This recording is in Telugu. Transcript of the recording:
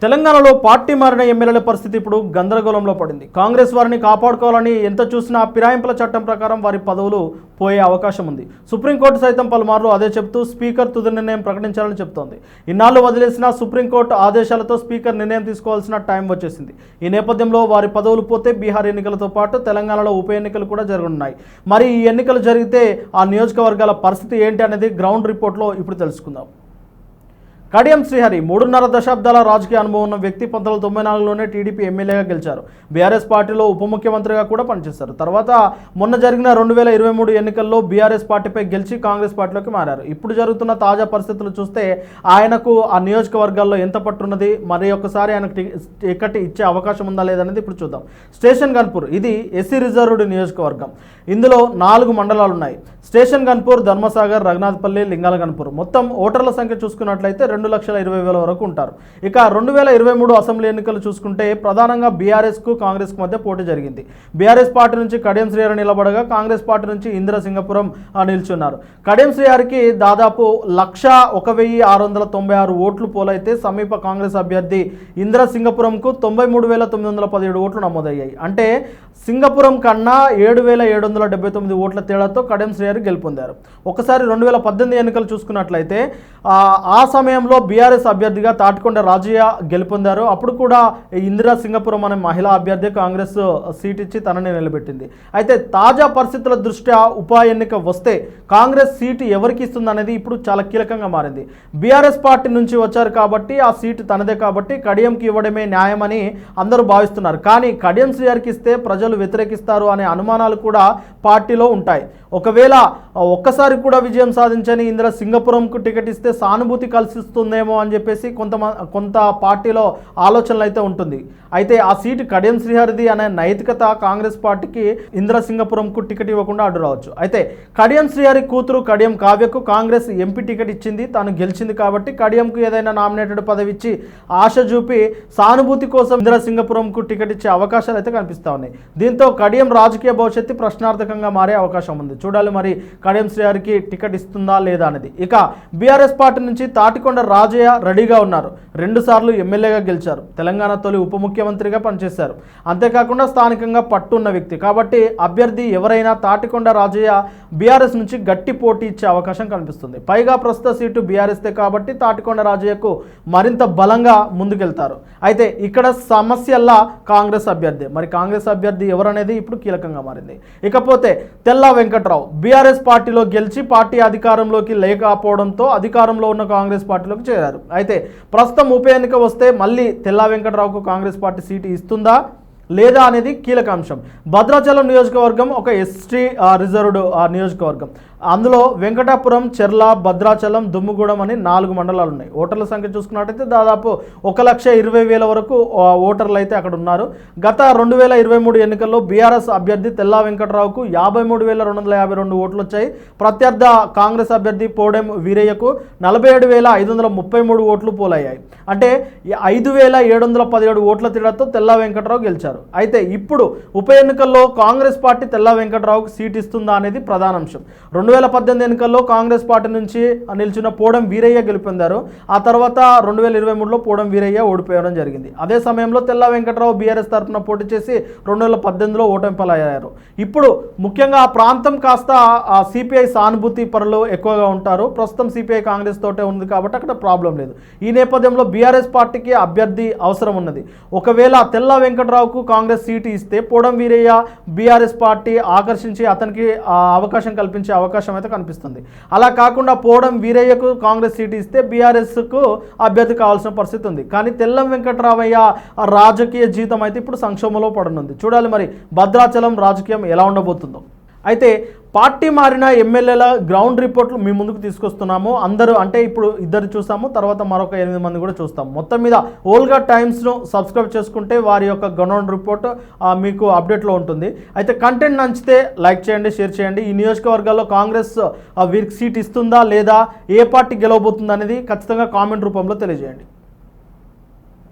తెలంగాణలో పార్టీ మారిన ఎమ్మెల్యేల పరిస్థితి ఇప్పుడు గందరగోళంలో పడింది. కాంగ్రెస్ వారిని కాపాడుకోవాలని ఎంత చూసినా ఫిరాయింపుల చట్టం ప్రకారం వారి పదవులు పోయే అవకాశం ఉంది. సుప్రీంకోర్టు సైతం పలుమార్లు అదే చెబుతూ స్పీకర్ తుది నిర్ణయం ప్రకటించాలని చెబుతోంది. ఇన్నాళ్లు వదిలేసిన సుప్రీంకోర్టు ఆదేశాలతో స్పీకర్ నిర్ణయం తీసుకోవాల్సిన టైం వచ్చేసింది. ఈ నేపథ్యంలో వారి పదవులు పోతే బీహార్ ఎన్నికలతో పాటు తెలంగాణలో ఉప ఎన్నికలు కూడా జరగనున్నాయి. మరి ఈ ఎన్నికలు జరిగితే ఆ నియోజకవర్గాల పరిస్థితి ఏంటి అనేది గ్రౌండ్ రిపోర్ట్లో ఇప్పుడు తెలుసుకుందాం. కడియం శ్రీహరి 3.5 దశాబ్దాల రాజకీయ అనుభవం ఉన్న వ్యక్తి 1994లోనే టీడీపీ ఎమ్మెల్యేగా గెలిచారు. బీఆర్ఎస్ పార్టీలో ఉప ముఖ్యమంత్రిగా కూడా పనిచేశారు. తర్వాత మొన్న జరిగిన 2023 ఎన్నికల్లో బీఆర్ఎస్ పార్టీపై గెలిచి కాంగ్రెస్ పార్టీలోకి మారారు. ఇప్పుడు జరుగుతున్న తాజా పరిస్థితులు చూస్తే ఆయనకు ఆ నియోజకవర్గాల్లో ఎంత పట్టున్నది, మరి ఒక్కసారి ఆయనకు టికెట్ ఇచ్చే అవకాశం ఉందా లేదనేది ఇప్పుడు చూద్దాం. స్టేషన్ గన్పూర్ ఇది ఎస్సీ రిజర్వ్డ్ నియోజకవర్గం. ఇందులో 4 మండలాలు ఉన్నాయి. స్టేషన్ గన్పూర్, ధర్మసాగర్, రఘునాథ్పల్లి, లింగాల గన్పూర్. మొత్తం ఓటర్ల సంఖ్య చూసుకున్నట్లయితే 2,20,000 వరకు ఉంటారు. ఇక 2023 అసెంబ్లీ ఎన్నికలు చూసుకుంటే ప్రధానంగా బీఆర్ఎస్కు కాంగ్రెస్కు మధ్య పోటీ జరిగింది. బీఆర్ఎస్ పార్టీ నుంచి కడియం శ్రీహరి నిలబడగా కాంగ్రెస్ పార్టీ నుంచి ఇంద్రసింగపురం నిల్చున్నారు. కడియం శ్రీహరికి దాదాపు 1,01,696 ఓట్లు పోలైతే సమీప కాంగ్రెస్ అభ్యర్థి ఇంద్రసింగపురంకు 93,917 ఓట్లు నమోదయ్యాయి. అంటే సింగపురం కన్నా 7,779 ఓట్ల తేడాతో కడియం శ్రీహరి గెలుపొందారు. ఒకసారి 2018 ఎన్నికలు చూసుకున్నట్లయితే ఆ సమయంలో బీఆర్ఎస్ అభ్యర్థిగా తాటికొండ రాజయ్య గెలుపొందారు. అప్పుడు కూడా ఇందిరా సింగపురం అనే మహిళా అభ్యర్థి కాంగ్రెస్ సీట్ ఇచ్చి తనని నిలబెట్టింది. అయితే తాజా పరిస్థితుల దృష్ట్యా ఉప ఎన్నిక వస్తే కాంగ్రెస్ సీటు ఎవరికి ఇస్తుంది అనేది ఇప్పుడు చాలా కీలకంగా మారింది. బీఆర్ఎస్ పార్టీ నుంచి వచ్చారు కాబట్టి ఆ సీటు తనదే కాబట్టి కడియంకి ఇవ్వడమే న్యాయమని అందరూ భావిస్తున్నారు. కానీ కడియం శ్రీహరికి ఇస్తే ప్రజలు వ్యతిరేకిస్తారు అనే అనుమానాలు కూడా పార్టీలో ఉంటాయి. ఒకవేళ ఒక్కసారి కూడా విజయం సాధించని ఇందిరా సింగపురంకు టికెట్ ఇస్తే సానుభూతి కలిసిస్తుందేమో అని చెప్పేసి కొంత పార్టీలో ఆలోచనలు అయితే ఉంటుంది. అయితే ఆ సీటు కడియం శ్రీహరిది అనే నైతికత కాంగ్రెస్ పార్టీకి ఇందిరా సింగపురంకు టికెట్ ఇవ్వకుండా అడ్డు రావచ్చు. అయితే కడియం శ్రీహరి కూతురు కడియం కావ్యకు కాంగ్రెస్ ఎంపీ టికెట్ ఇచ్చింది, తాను గెలిచింది కాబట్టి కడియంకు ఏదైనా నామినేటెడ్ పదవి ఇచ్చి ఆశ చూపి సానుభూతి కోసం ఇందిరా సింగపురంకు టికెట్ ఇచ్చే అవకాశాలు అయితే కనిపిస్తూ ఉన్నాయి. దీంతో కడియం రాజకీయ భవిష్యత్తు ప్రశ్నార్థకంగా మారే అవకాశం ఉంది. చూడాలి మరి కడియం శ్రీహరికి టికెట్ ఇస్తుందా లేదా అనేది. ఇక బీఆర్ఎస్ పార్టీ నుంచి తాటికొండ రాజయ్య రెడీగా ఉన్నారు. 2 సార్లు ఎమ్మెల్యేగా గెలిచారు. తెలంగాణ తొలి ఉప ముఖ్యమంత్రిగా పనిచేశారు. అంతేకాకుండా స్థానికంగా పట్టున్న వ్యక్తి కాబట్టి అభ్యర్థి ఎవరైనా తాటికొండ రాజయ్య బీఆర్ఎస్ నుంచి గట్టి పోటీ ఇచ్చే అవకాశం కనిపిస్తుంది. పైగా ప్రస్తుత సీటు బీఆర్ఎస్దే కాబట్టి తాటికొండ రాజయ్యకు మరింత బలంగా ముందుకెళ్తారు. అయితే ఇక్కడ సమస్యల్లా కాంగ్రెస్ అభ్యర్థి. మరి కాంగ్రెస్ అభ్యర్థి ఎవరనేది ఇప్పుడు కీలకంగా మారింది. ఇకపోతే తెల్లా వెంకట్రావు బీఆర్ఎస్ పార్టీలో గెలిచి పార్టీ అధికారంలోకి లేకపోవడంతో అధికారంలో ఉన్న కాంగ్రెస్ పార్టీలోకి చేరారు. అయితే ప్రస్తుతం ఉప ఎన్నిక వస్తే మళ్ళీ తెల్లా వెంకట్రావుకు కాంగ్రెస్ పార్టీ సీటు ఇస్తుందా లేదా అనేది కీలక అంశం. భద్రాచలం నియోజకవర్గం ఒక ఎస్టీ రిజర్వ్డ్ నియోజకవర్గం. అందులో వెంకటాపురం, చెర్ల, భద్రాచలం, దుమ్ముగూడెం అని 4 మండలాలు ఉన్నాయి. ఓటర్ల సంఖ్య చూసుకున్నట్టయితే దాదాపు 1,20,000 వరకు ఓటర్లు అయితే అక్కడ ఉన్నారు. గత 2023 ఎన్నికల్లో బీఆర్ఎస్ అభ్యర్థి తెల్లా వెంకట్రావుకు 53,252 ఓట్లు వచ్చాయి. ప్రత్యర్థ కాంగ్రెస్ అభ్యర్థి పోడెం వీరయ్యకు 47,533 ఓట్లు పోలయ్యాయి. అంటే 5,717 ఓట్ల తేడాతో తెల్లా వెంకట్రావు గెలిచారు. అయితే ఇప్పుడు ఉప ఎన్నికల్లో కాంగ్రెస్ పార్టీ తెల్లా వెంకట్రావుకు సీట్ ఇస్తుందా అనేది ప్రధాన అంశం. 2018 ఎన్నికల్లో కాంగ్రెస్ పార్టీ నుంచి నిలిచిన పోడెం వీరయ్య గెలుపొందారు. ఆ తర్వాత 2023లో పోడెం వీరయ్య ఓడిపోవడం జరిగింది. అదే సమయంలో తెల్లా వెంకట్రావు బీఆర్ఎస్ తరఫున పోటీ చేసి 2018లో ఓటమి పాలయ్యారు. ఇప్పుడు ముఖ్యంగా ఆ ప్రాంతం కాస్త సిపిఐ సానుభూతి పరులు ఎక్కువగా ఉంటారు. ప్రస్తుతం సిపిఐ కాంగ్రెస్ తోటే ఉంది కాబట్టి అక్కడ ప్రాబ్లం లేదు. ఈ నేపథ్యంలో బీఆర్ఎస్ పార్టీకి అభ్యర్థి అవసరం ఉన్నది. ఒకవేళ తెల్లా వెంకట్రావుకు కాంగ్రెస్ సీటు ఇస్తే పోడెం వీరయ్య బీఆర్ఎస్ పార్టీ ఆకర్షించి అతనికి అవకాశం కల్పించే అవకాశం అయితే కనిపిస్తుంది. అలా కాకుండా పోవడం వీరయ్యకు కాంగ్రెస్ సీటు ఇస్తే బీఆర్ఎస్కు అభ్యర్థి కావాల్సిన పరిస్థితి ఉంది. కానీ తెల్లం వెంకట్రామయ్య రాజకీయ జీవితం అయితే ఇప్పుడు సంక్షోభంలో పడనుంది. చూడాలి మరి భద్రాచలం రాజకీయం ఎలా ఉండబోతుందో. అయితే పార్టీ మారిన ఎమ్మెల్యేల గ్రౌండ్ రిపోర్ట్లు మీ ముందుకు తీసుకొస్తున్నాము. అందరూ అంటే ఇప్పుడు 2 చూసాము, తర్వాత మరొక 8 మంది కూడా చూస్తాము. మొత్తం మీద ఓల్గా టైమ్స్ను సబ్స్క్రైబ్ చేసుకుంటే వారి యొక్క గ్రౌండ్ రిపోర్ట్ మీకు అప్డేట్లో ఉంటుంది. అయితే కంటెంట్ నచ్చితే లైక్ చేయండి, షేర్ చేయండి. ఈ నియోజకవర్గాల్లో కాంగ్రెస్ వీరికి సీట్ ఇస్తుందా లేదా, ఏ పార్టీ గెలవబోతుందా అనేది ఖచ్చితంగా కామెంట్ రూపంలో తెలియజేయండి.